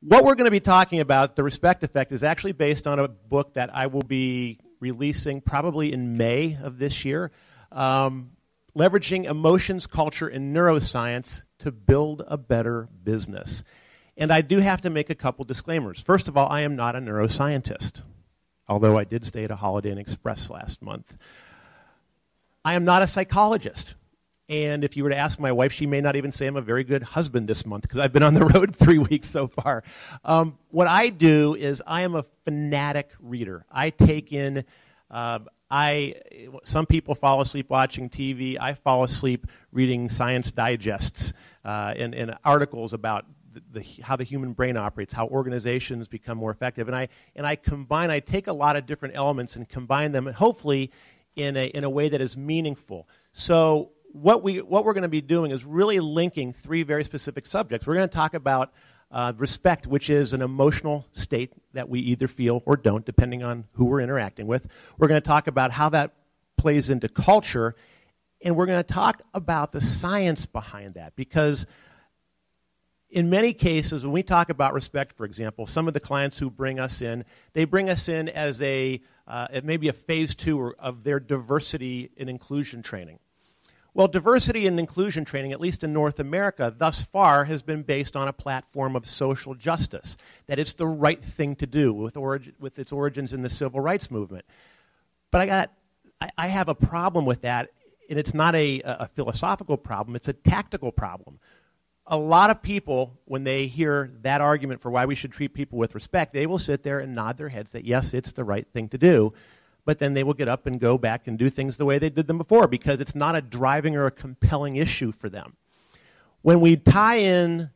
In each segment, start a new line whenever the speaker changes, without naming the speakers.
What we're going to be talking about, the respect effect, is actually based on a book that I will be releasing probably in May of this year, Leveraging Emotions, Culture, and Neuroscience to Build a Better Business. And I do have to make a couple disclaimers. First of all, I am not a neuroscientist, although I did stay at a Holiday Inn Express last month. I am not a psychologist. And if you were to ask my wife, she may not even say I'm a very good husband this month because I've been on the road 3 weeks so far. What I do is I am a fanatic reader. I take in, some people fall asleep watching TV. I fall asleep reading science digests and articles about how the human brain operates, how organizations become more effective. And I take a lot of different elements and combine them, and hopefully in a way that is meaningful. So what we're going to be doing is really linking 3 very specific subjects. We're going to talk about respect, which is an emotional state that we either feel or don't, depending on who we're interacting with. We're going to talk about how that plays into culture, and we're going to talk about the science behind that, because in many cases, when we talk about respect, for example, some of the clients who bring us in, they bring us in as maybe a phase 2 of their diversity and inclusion training. Well, diversity and inclusion training, at least in North America, thus far has been based on a platform of social justice, that it's the right thing to do with its origins in the civil rights movement. But I have a problem with that, and it's not a philosophical problem, it's a tactical problem. A lot of people, when they hear that argument for why we should treat people with respect, they will sit there and nod their heads that, yes, it's the right thing to do. But then they will get up and go back and do things the way they did them before because it's not a driving or a compelling issue for them. When we tie in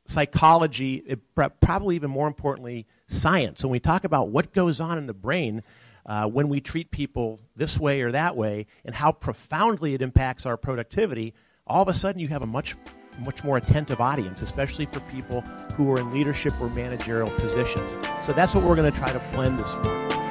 psychology, probably even more importantly, science, when we talk about what goes on in the brain when we treat people this way or that way and how profoundly it impacts our productivity, all of a sudden you have a much more attentive audience, especially for people who are in leadership or managerial positions. So that's what we're going to try to blend this morning.